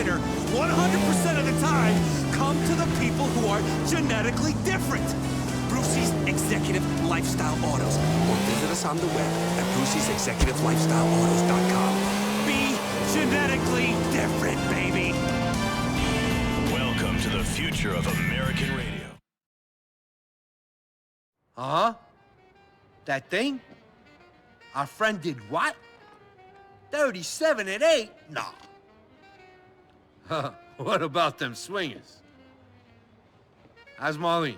winner, 100% of the time, come to the people who are genetically different. Brucey's Executive Lifestyle Autos. Or visit us on the web at bruceysexecutivelifestyleautos.com. Be genetically different, baby. Welcome to the future of American radio. Huh? That thing? Our friend did what? 37 at 8? Nah. What about them swingers? How's Marlene?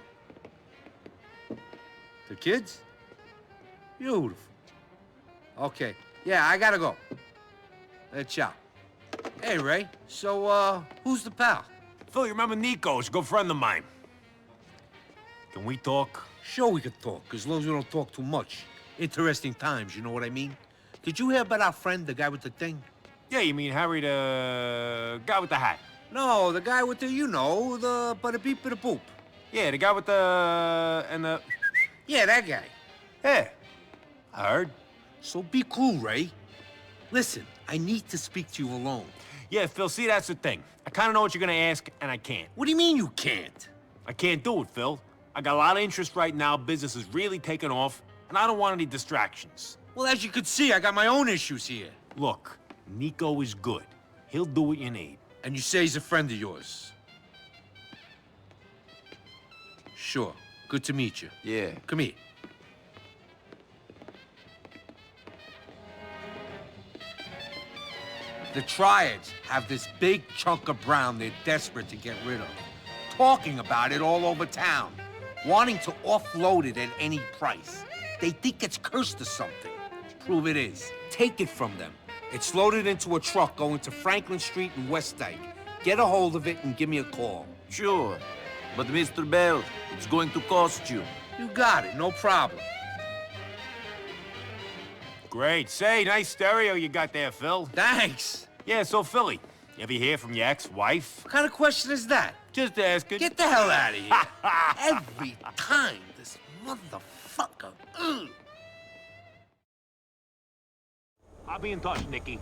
The kids? Beautiful. Okay. Yeah, I gotta go. Ciao. Hey, Ray. So, who's the pal? Phil, you remember Nico? He's a good friend of mine. Can we talk? Sure we could talk, as long as we don't talk too much. Interesting times, you know what I mean? Did you hear about our friend, the guy with the thing? Yeah, you mean Harry, the guy with the hat? No, the guy with the, you know, the bada-beep, bada-boop. Yeah, the guy with the... and the... Yeah, that guy. Yeah, I heard. So be cool, Ray. Listen, I need to speak to you alone. Yeah, Phil, see, that's the thing. I kind of know what you're going to ask, and I can't. What do you mean you can't? I can't do it, Phil. I got a lot of interest right now, business is really taking off, and I don't want any distractions. Well, as you can see, I got my own issues here. Look, Nico is good. He'll do what you need. And you say he's a friend of yours? Sure. Good to meet you. Yeah. Come here. The Triads have this big chunk of brown they're desperate to get rid of. Talking about it all over town. Wanting to offload it at any price. They think it's cursed or something. Prove it is. Take it from them. It's loaded into a truck going to Franklin Street and West Dyke. Get a hold of it and give me a call. Sure. But Mr. Bell, it's going to cost you. You got it, no problem. Great. Say, nice stereo you got there, Phil. Thanks. Yeah, so Philly, you ever hear from your ex-wife? What kind of question is that? Just asking. Get the hell out of here. Every time, this motherfucker. Ugh. I'll be in touch, Nicky.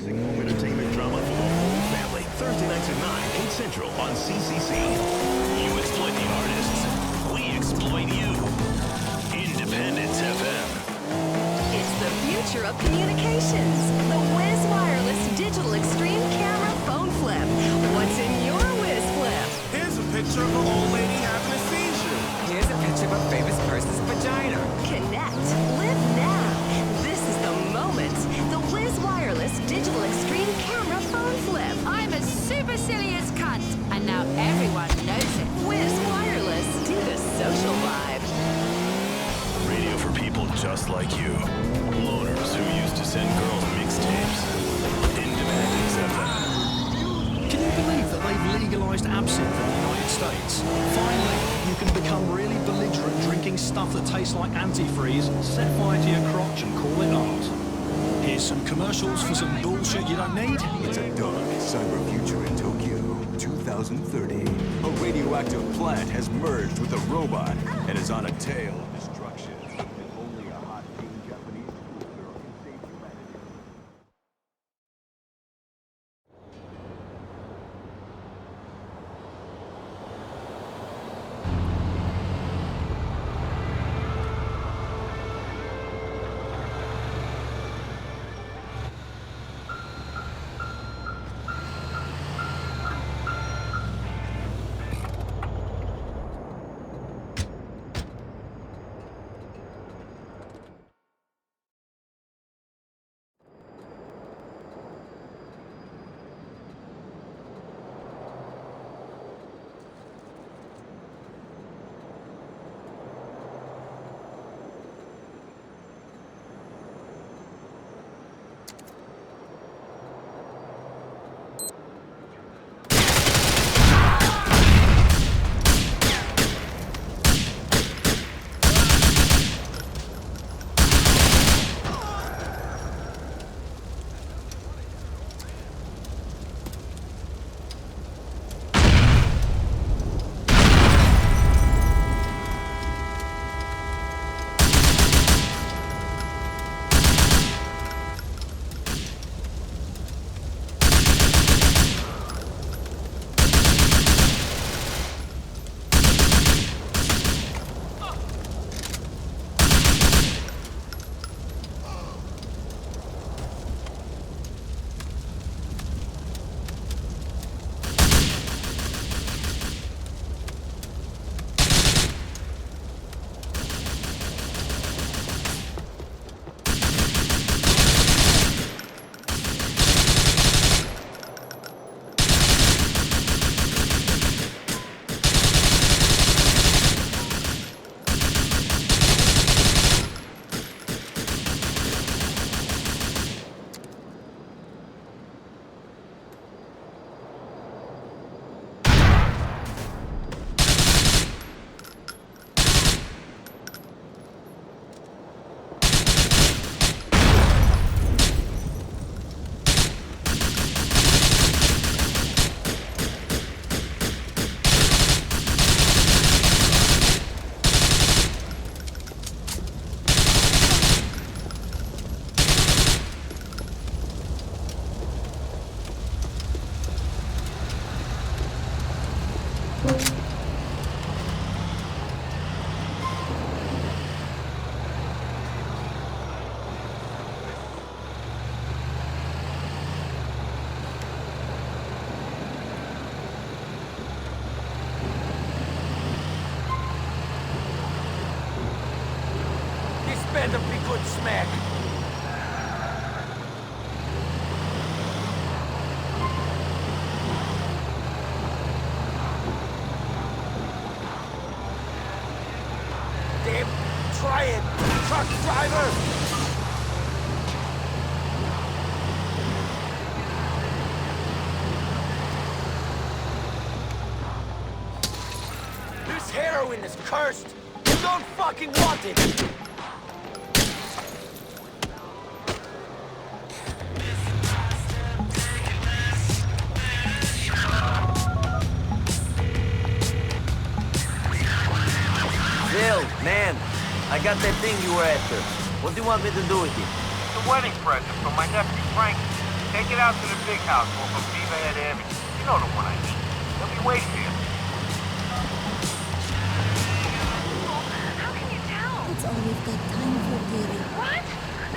Home entertainment drama for the whole family. Thursday nights at 9, 8 Central on CCC. You exploit the artists. We exploit you. Independence FM. It's the future of communications. The Wiz Wireless Digital Extreme Camera Phone Flip. What's in your Wiz Flip? Here's a picture of an old lady having a seizure. Here's a picture of a famous person's vagina. Connect. Live now. This is the moment. The Wiz Wireless Digital Extreme Camera Phone Flip. I'm a supercilious cunt, and now everyone knows it. Wiz Wireless. Do the social vibe. Radio for people just like you. Loners who used to send girls mixtapes. Independence FM. Can you believe that they've legalized absinthe in the United States? Finally, you can become really belligerent drinking stuff that tastes like antifreeze, set fire to your crotch and call it art. Here's some commercials for some bullshit you don't need. It's a dark cyber future in Tokyo, 2030. A radioactive plant has merged with a robot and is on a tail of destruction. And only a hot teen Japanese cooler can save humanity. better be good smack. Damn, try it, truck driver! This heroin is cursed! You don't fucking want it! Bill, man, I got that thing you were after. What do you want me to do with it? It's a wedding present from my nephew, Frank. Take it out to the big house off of Beaverhead Avenue. You know the one I mean. He'll be waiting for you. How can you tell? That's all we've got time for, dearie. What?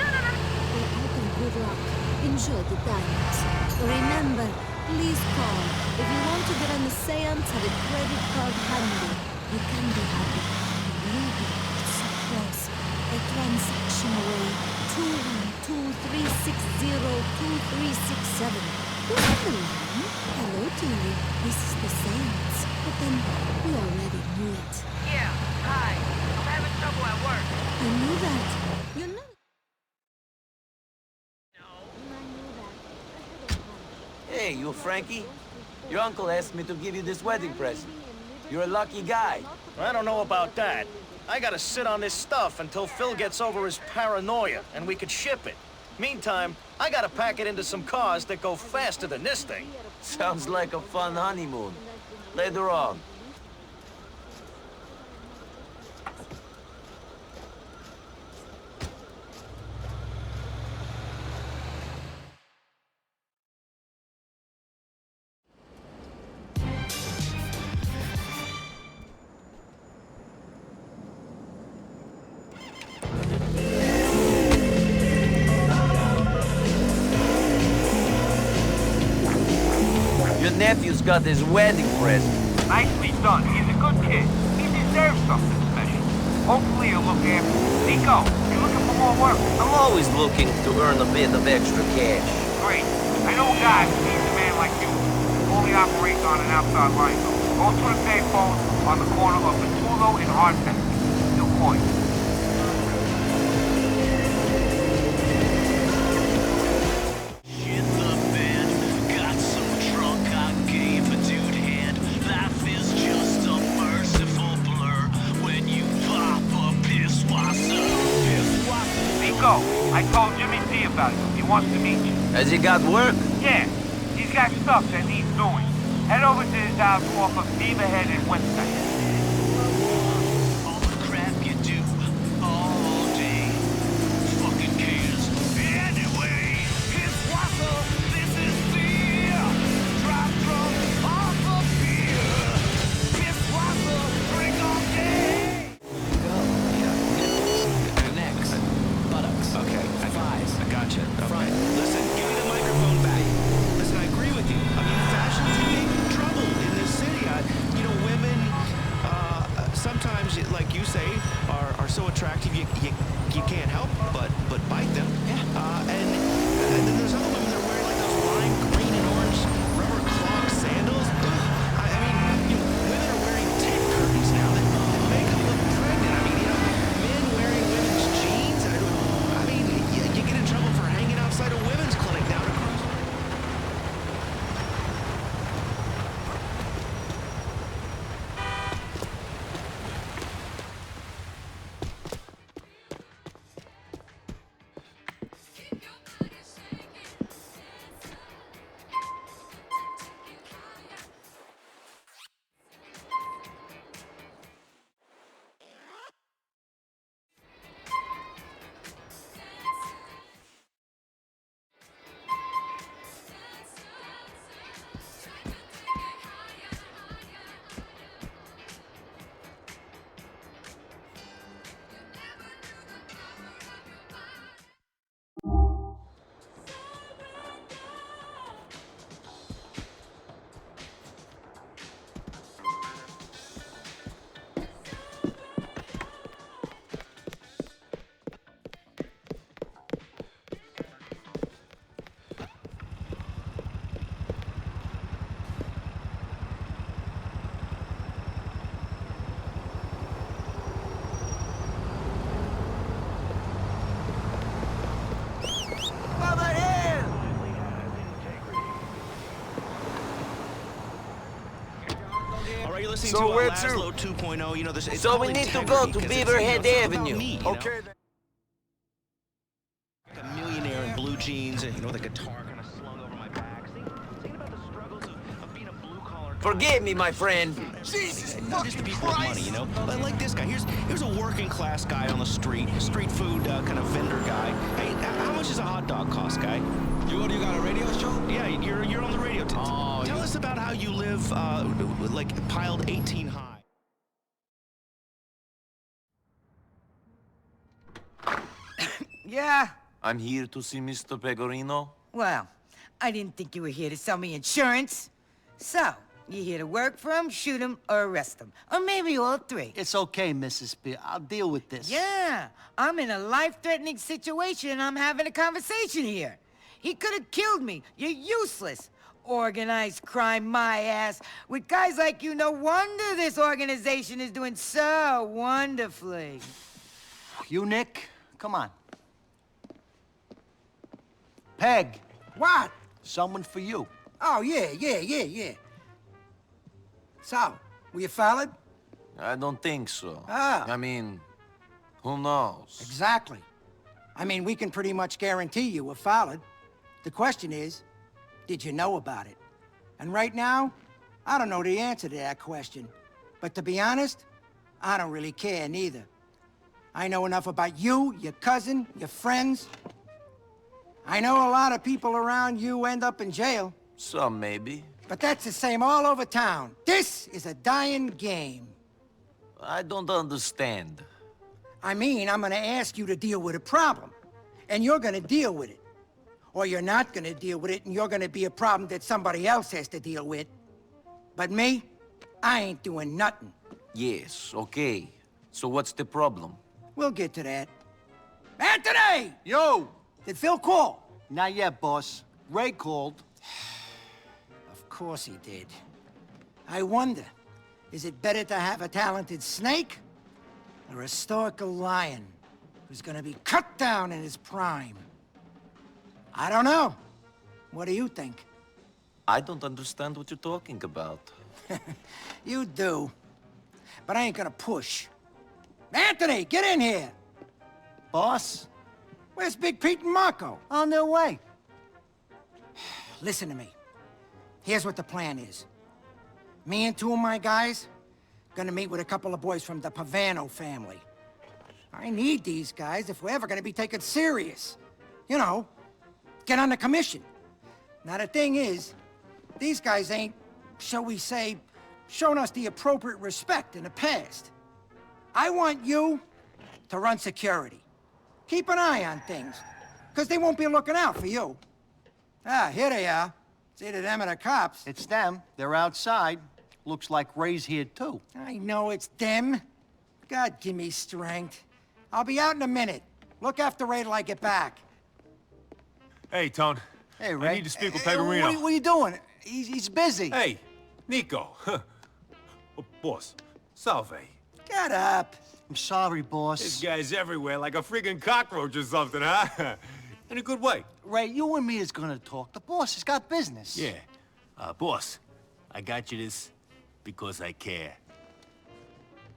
No. We're out of good luck. Enjoy the diamonds. Remember, please call. If you want to get on the seance, have a credit card handy. You can be happy. Maybe it's so close. A transaction away. 212-360-2367. Who's on the line? Hello, dearie. This is the seance. But then, we already knew it. Yeah, hi. I'm having trouble at work. I knew that. You're not... Hey, you Frankie? Your uncle asked me to give you this wedding present. You're a lucky guy. I don't know about that. I gotta sit on this stuff until Phil gets over his paranoia, and we could ship it. Meantime, I gotta pack it into some cars that go faster than this thing. Sounds like a fun honeymoon. Later on. Your nephew's got his wedding present. Nicely done. He's a good kid. He deserves something special. Hopefully he'll look after you. Nico, you looking for more work? I'm always looking to earn a bit of extra cash. Great. I know a guy who needs a man like you. Only operates on an outside line, though. Go to the payphone on the corner of Matulo and Hardtack. He'll call you. I told Jimmy P about you. He wants to meet you. Has he got work? Yeah. He's got stuff that needs doing. Head over to his house off of Beaverhead and Westside. All the crap you do, all day, fucking cares. Anyway, it's Wassel, this is beer. Drop drunk off of beer. It's Wassel, drink all day. Necks. Buttocks. Okay. Thighs. I gotcha. Front. Listen, give me the microphone back. Listen, I agree with you. I mean, fashion's in big trouble in this city. Women, sometimes, like you say, are so attractive you can't help but bite them. Yeah. And then there's other women that are wearing like those lime green and orange rubber clog sandals. I mean, women are wearing tape curtains now that make them look pregnant. I mean, men wearing women's jeans. I mean, you get in trouble for hanging outside a women's clinic down across. listening So to where Laszlo 2.0. You know, it's So we called need to go integrity, to 'cause it's, Beaverhead it's about Avenue. me, you know? Okay. Like a millionaire in blue jeans, and, you know, with a guitar kind of slung over my back. Thinking about the struggles of being a blue-collar guy. Forgive me, my friend. Jesus Not just people with money, you know? Like this guy. Here's a working-class guy on the street food kind of vendor guy. Hey, how much does a hot dog cost, guy? You got a radio show? Yeah, you're on the radio. Tell us about how you live, like, piled 18 high. Yeah? I'm here to see Mr. Pegorino. Well, I didn't think you were here to sell me insurance. So, you here to work for him, shoot him, or arrest him? Or maybe all three. It's okay, Mrs. Spear. I'll deal with this. Yeah, I'm in a life-threatening situation and I'm having a conversation here. He could have killed me. You're useless. Organized crime, my ass. With guys like you, no wonder this organization is doing so wonderfully. You, Nick? Come on. Peg. What? Someone for you. Oh, yeah. So, were you followed? I don't think so. Ah. I mean, who knows? Exactly. I mean, we can pretty much guarantee you were followed. The question is, did you know about it? And right now, I don't know the answer to that question. But to be honest, I don't really care neither. I know enough about you, your cousin, your friends. I know a lot of people around you end up in jail. Some, maybe. But that's the same all over town. This is a dying game. I don't understand. I mean, I'm gonna ask you to deal with a problem, and you're gonna deal with it. Or you're not gonna deal with it, and you're gonna be a problem that somebody else has to deal with. But me, I ain't doing nothing. Yes, okay. So what's the problem? We'll get to that. Anthony! Yo! Did Phil call? Not yet, boss. Ray called. Of course he did. I wonder, is it better to have a talented snake or a stoical lion who's gonna be cut down in his prime? I don't know. What do you think? I don't understand what you're talking about. You do. But I ain't gonna push. Anthony, get in here! Boss? Where's Big Pete and Marco? On their way. Listen to me. Here's what the plan is. Me and two of my guys gonna meet with a couple of boys from the Pavano family. I need these guys if we're ever gonna be taken serious. You know, get on the commission. Now the thing is, these guys ain't, shall we say, shown us the appropriate respect in the past. I want you to run security. Keep an eye on things, because they won't be looking out for you. Ah, here they are. It's either them or the cops. It's them. They're outside. Looks like Ray's here, too. I know it's them. God, give me strength. I'll be out in a minute. Look after Ray till I get back. Hey, Tone. Hey, Ray. I need to speak with Pegorino. What are you doing? He's busy. Hey, Nico. Oh, boss, salve. Get up. I'm sorry, boss. This guy's everywhere like a friggin' cockroach or something, huh? In a good way. Ray, you and me is gonna talk. The boss has got business. Yeah. Boss, I got you this because I care.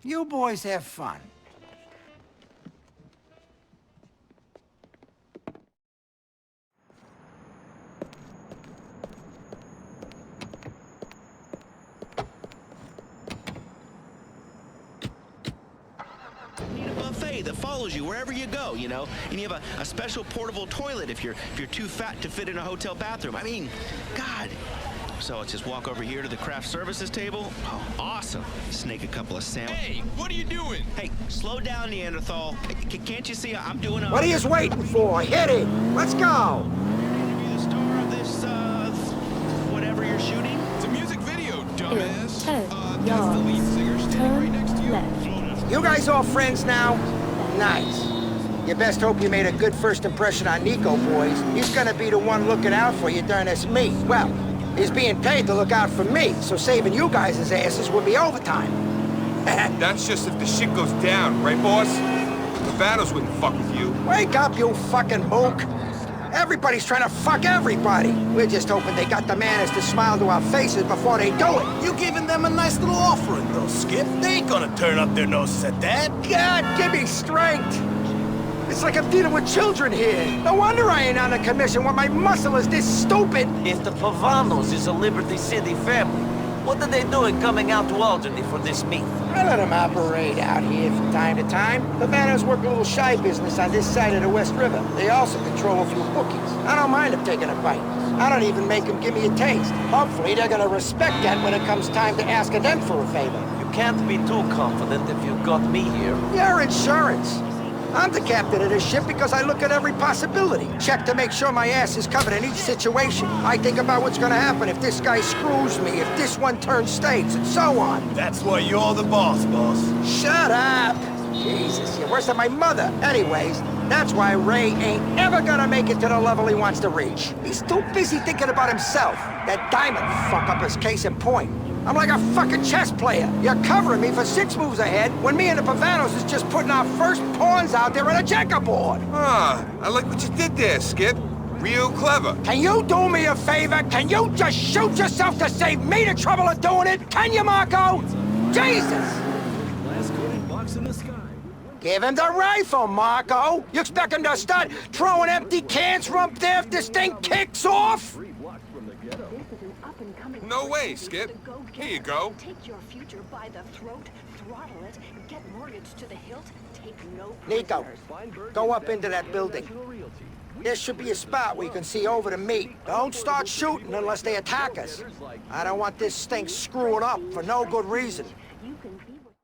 You boys have fun. That follows you wherever you go, you know, and you have a special portable toilet if you're too fat to fit in a hotel bathroom. I mean, God. So let's just walk over here to the craft services table. Oh, awesome. Snake a couple of sandwiches. Hey, what are you doing? Hey, slow down, Neanderthal. Can't you see I'm doing a... What are you waiting for? Hit it! Let's go! Be the star of this, whatever you're shooting? It's a music video, dumbass. Turn That's the lead singer standing right next to you. left. You guys all friends now? Nice. You best hope you made a good first impression on Nico, boys. He's gonna be the one looking out for you during this meet. Well, he's being paid to look out for me, so saving you guys' asses would be overtime. That's just if the shit goes down, right, boss? The Vanos wouldn't fuck with you. Wake up, you fucking mook. Everybody's trying to fuck everybody. We're just hoping they got the manners to smile to our faces before they do it. You giving them a nice little offering, though, Skip. They ain't gonna turn up their noses at that. God, give me strength. It's like I'm dealing with children here. No wonder I ain't on the commission when my muscle is this stupid. If the Pavanos is a Liberty City family, what are they doing coming out to Alderney for this meet? I let them operate out here from time to time. Pavanos work a little shy business on this side of the West River. They also control a few bookies. I don't mind them taking a bite. I don't even make them give me a taste. Hopefully they're gonna respect that when it comes time to asking them for a favor. You can't be too confident if you've got me here. Your insurance. I'm the captain of this ship because I look at every possibility. Check to make sure my ass is covered in each situation. I think about what's gonna happen if this guy screws me, if this one turns states, and so on. That's why you're the boss. Shut up! Jesus, you're worse than my mother. Anyways, that's why Ray ain't ever gonna make it to the level he wants to reach. He's too busy thinking about himself. That diamond fuck-up is case in point. I'm like a fucking chess player. You're covering me for 6 moves ahead when me and the Pavanos is just putting our first pawns out there on a checkerboard. Ah, I like what you did there, Skip. Real clever. Can you do me a favor? Can you just shoot yourself to save me the trouble of doing it? Can you, Marco? Jesus! Give him the rifle, Marco. You expect him to start throwing empty cans from up there if this thing kicks off? No way, Skip. Here you go. Take your future by the throat, throttle it, get mortgaged to the hilt, take no Nico, prisoners. go up into that building. There should be a spot where you can see over the meat. Don't start shooting unless they attack us. I don't want this stink screwing up for no good reason. You can be what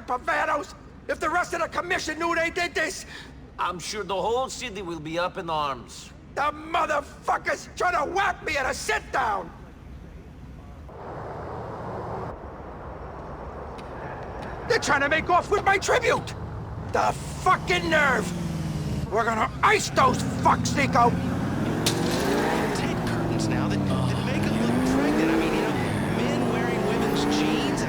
Pavanos! If the rest of the commission knew they did this! I'm sure the whole city will be up in arms. The motherfuckers trying to whack me at a sit-down! They're trying to make off with my tribute! The fucking nerve! We're gonna ice those fucks, Nico! Tit curtains now that make them look pregnant. I mean, you know, men wearing women's jeans.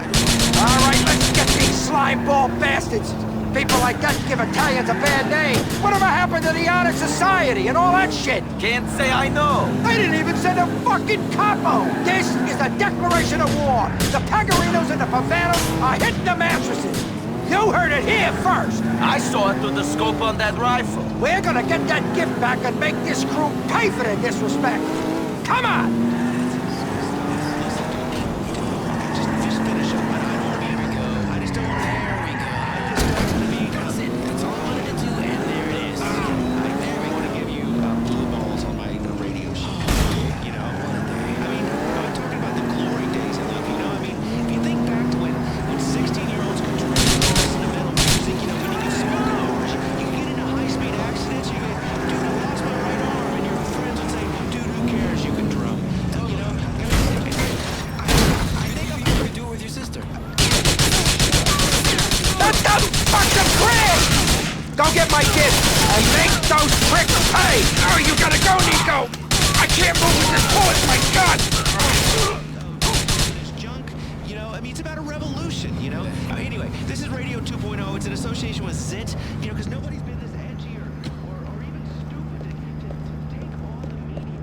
All right, let's get these slimeball bastards! People like that give Italians a bad name. Whatever happened to the honor society and all that shit? Can't say I know. They didn't even send a fucking capo. This is a declaration of war. The Pegorinos and the Pavanos are hitting the mattresses. You heard it here first. I saw it through the scope on that rifle. We're gonna get that gift back and make this crew pay for their disrespect. Come on! Just finish up. I don't want to be go. I just don't want to. There we go. That's it. That's all I wanted to do, and there it is. I want to give you blue balls on my radio show. You know, I mean, I'm talking about the glory days in life. You know, I mean, if you think back to when 16-year-olds could drink in the middle of music, you know, when you could smoke an orange, you could get into high-speed accidents, you could, dude, I lost my right arm, and your friends would say, dude, who cares? You can drum. You know, I think you could do it with your sister. That's the fucking crash! Go get my gift and make those pricks pay! Oh, you gotta go, Nico! I can't move with this bullet, my God! This junk, you know, I mean, it's about a revolution, you know? Anyway, this is Radio 2.0. It's in association with ZIT, you know, because nobody's been this edgy or even stupid to take on the media.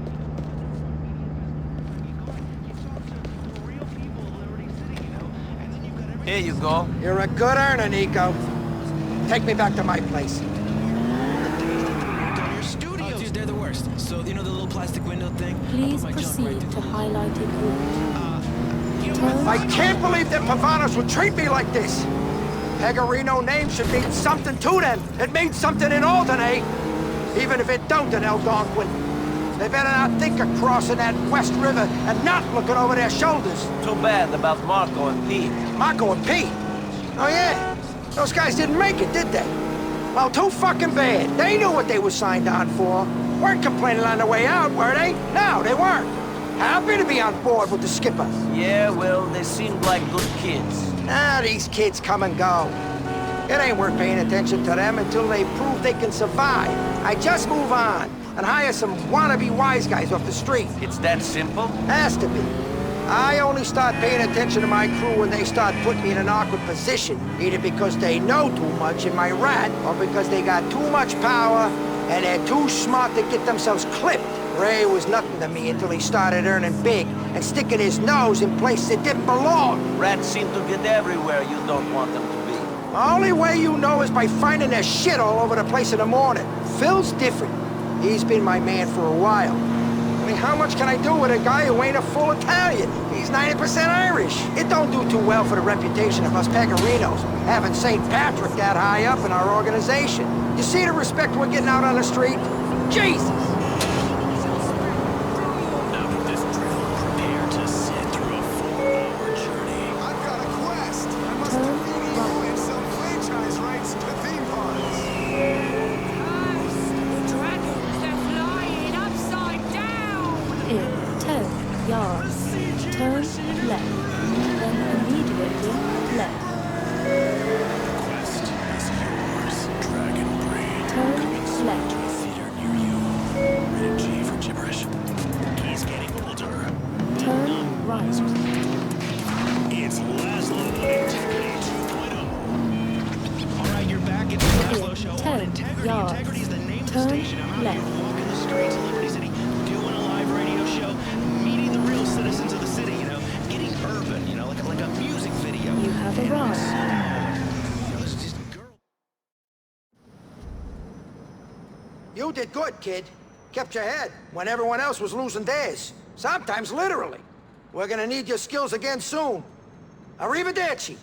You talk to real people in Liberty City, you know, and then you've got everything. Here you go. You're a good earner, Nico. Take me back to my place. Studios. Dude, they're the worst. So, you know the little plastic window thing? Please proceed to highlighted route. I can't believe that Pavanos would treat me like this. Pegorino name should mean something to them. It means something in Alderney. Even if it don't in Algonquin. They better not think of crossing that West River and not looking over their shoulders. Too bad about Marco and Pete. Marco and Pete? Oh yeah. Those guys didn't make it, did they? Well, too fucking bad. They knew what they were signed on for. Weren't complaining on the way out, were they? No, they weren't. Happy to be on board with the skipper. Yeah, well, they seemed like good kids. Ah, these kids come and go. It ain't worth paying attention to them until they prove they can survive. I just move on and hire some wannabe wise guys off the street. It's that simple? Has to be. I only start paying attention to my crew when they start putting me in an awkward position, either because they know too much in my rat, or because they got too much power and they're too smart to get themselves clipped. Ray was nothing to me until he started earning big and sticking his nose in places that didn't belong. Rats seem to get everywhere you don't want them to be. The only way you know is by finding their shit all over the place in the morning. Phil's different. He's been my man for a while. I mean, how much can I do with a guy who ain't a full Italian? He's 90% Irish. It don't do too well for the reputation of us Pegorinos, having St. Patrick that high up in our organization. You see the respect we're getting out on the street? Jesus! Now with this drill, prepare to sit through a 4-hour journey. I've got a quest. I must defeat you and sell franchise rights to theme parks. The dragons, they're flying upside down! In 10 yards, turn left, then immediately left. Quest is yours, dragon breed. Turn left. Theater near you. Rated G for gibberish. He's getting older. Turn right. It's Laszlo Integrity 2.0. All right, you're back at the Laszlo Show on 10 Integrity. yards. Integrity is the name of the Turn station. I'm out left. here walking the streets of Liberty City, doing a live radio show, meeting the real citizens of the city, you know, getting urban, you know, like a music video. You have arrived. You know, this is just girl. You did good, kid. Kept your head when everyone else was losing theirs. Sometimes literally. We're gonna need your skills again soon. Arrivederci.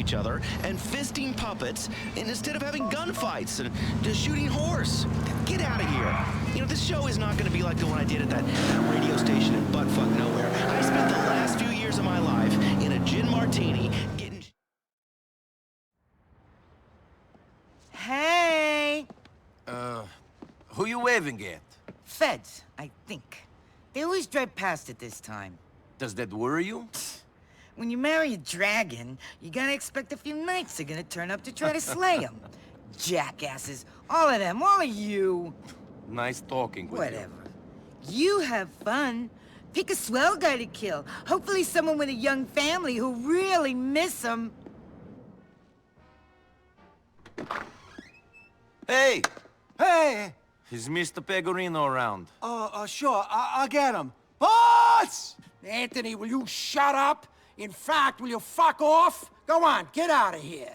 each other and fisting puppets instead of having gunfights and just shooting horse. Get out of here. You know, this show is not going to be like the one I did at that radio station in buttfuck nowhere. I spent the last few years of my life in a gin martini getting... Hey! Who you waving at? Feds, I think. They always drive past at this time. Does that worry you? When you marry a dragon, you gotta expect a few knights are gonna turn up to try to slay him. Jackasses. All of them, all of you. Nice talking with Whatever. You have fun. Pick a swell guy to kill. Hopefully someone with a young family who really miss him. Hey! Hey! Is Mr. Pegorino around? Sure. I'll get him. Boss! Anthony, will you shut up? In fact, will you fuck off? Go on, get out of here.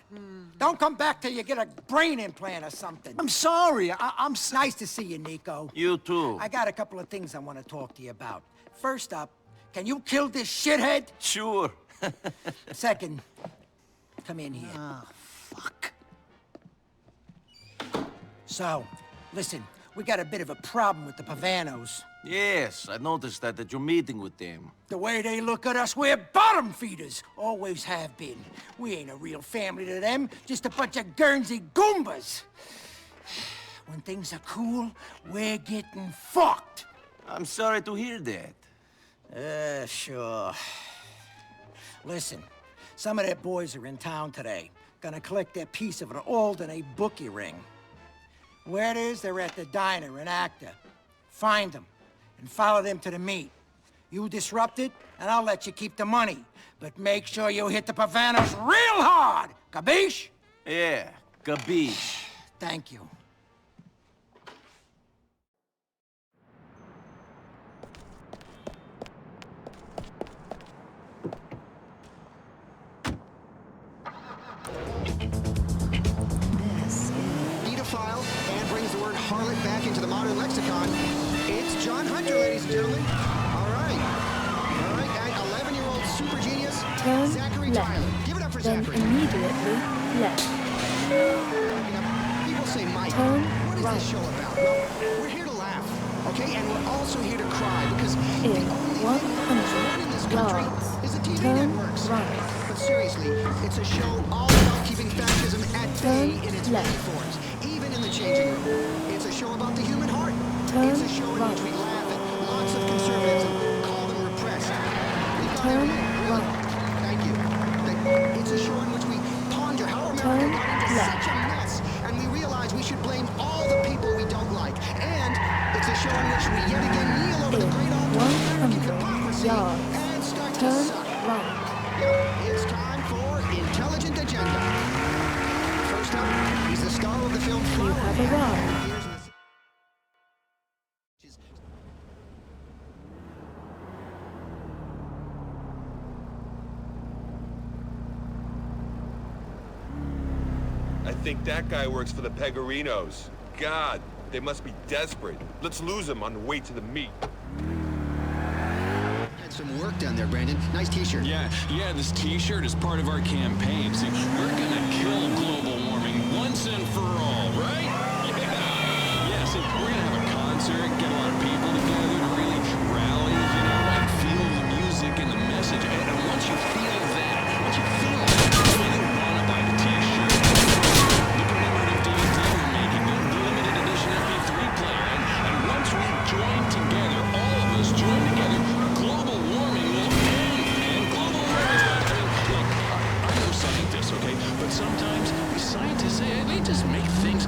Don't come back till you get a brain implant or something. I'm sorry. I'm nice to see you, Nico. You too. I got a couple of things I want to talk to you about. First up, can you kill this shithead? Sure. Second, come in here. Oh, fuck. So, listen, we got a bit of a problem with the Pavanos. Yes, I noticed that at your meeting with them. The way they look at us, we're bottom feeders. Always have been. We ain't a real family to them, just a bunch of Guernsey Goombas. When things are cool, we're getting fucked. I'm sorry to hear that. Sure. Listen, some of their boys are in town today. Gonna collect their piece of an Alderney bookie ring. Where it is, they're at the diner in Acta. Find them and follow them to the meet. You disrupt it, and I'll let you keep the money. But make sure you hit the Pavanos real hard! Capiche? Yeah, capiche. Thank you. File and brings the word harlot back into the modern lexicon. It's John Hunter, ladies and gentlemen. All right, and 11-year-old super genius, Turn Zachary left, Tyler. Give it up for then Zachary. immediately left. People say, Mike, Turn what is right. this show about? Well, we're here to laugh, okay? And we're also here to cry because In the only thing 100 in this country yards. is the TV Turn networks. right. But seriously, it's a show all about keeping fascism at bay Turn in its left. many forms, even in the changing room. It's a show about the human heart. Turn It's a show in right. which we laugh at lots of conservatives and call them repressed. We've got Turn everything, really. right. Thank you. It's a show in which we ponder how America Turn got into left. such a mess, and we realize we should blame all the people we don't like. And it's a show in which we yet again kneel over the great altar of American 100 hypocrisy yards. and start to Turn suck. right. It's time for Intelligent Agenda. First up, he's the star of the film You have arrived. I think that guy works for the Pegorinos. God, they must be desperate. Let's lose him on the way to the meet. Had some work done there, Brandon. Nice t-shirt. Yeah, this t-shirt is part of our campaign. See, we're gonna kill global warming once and for all, right? Yeah, see, we're gonna have a concert, get a lot of people together to really rally, and feel the music and the message. And once you feel that, you wanna buy the t-shirt. The commemorative DVD we're making, the limited edition MP3 player. And once we join together, all of us join together, global warming will end. And global warming is not, look, I'm no scientist, okay? But sometimes these scientists, they just make things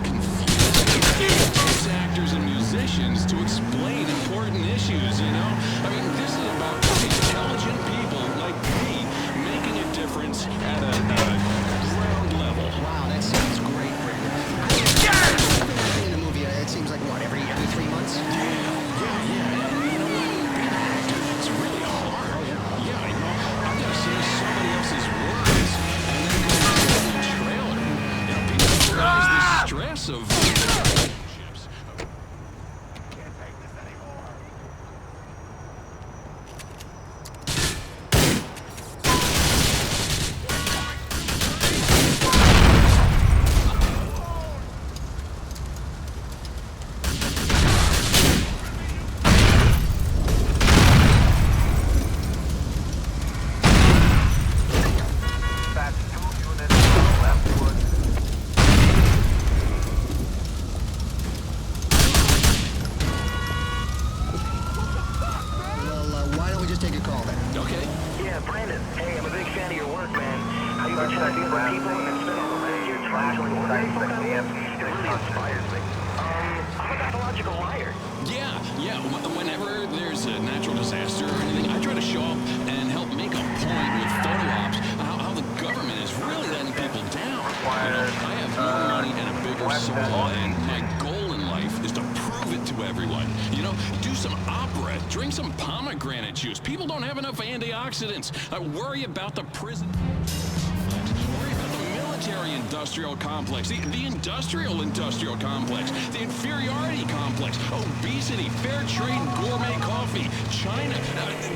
research that these people and then spend all the rest of your time doing science exams. It really inspires me. I'm a pathological liar. Yeah. Whenever there's a natural disaster or anything, I try to show up and help make a point with photo ops how the government is really letting people down. I have more money and a bigger soul, and my goal in life is to prove it to everyone. Do some opera, drink some pomegranate juice. People don't have enough antioxidants. Worry about the prison. Worry about the military-industrial complex, the industrial complex, the inferiority complex, obesity, fair trade, gourmet coffee, China.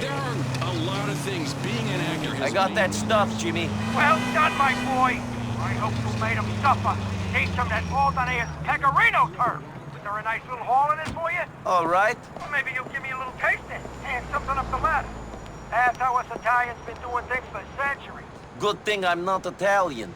There are a lot of things being an actor has I got that stuff, Jimmy. Well done, my boy. I hope you made him suffer. Teach him that Alderneer's Pegorino term. Is there a nice little haul in it for you? All right. Well, maybe you'll give me a little taste then. And something up the ladder. That's how us Italians been doing things for centuries. Good thing I'm not Italian.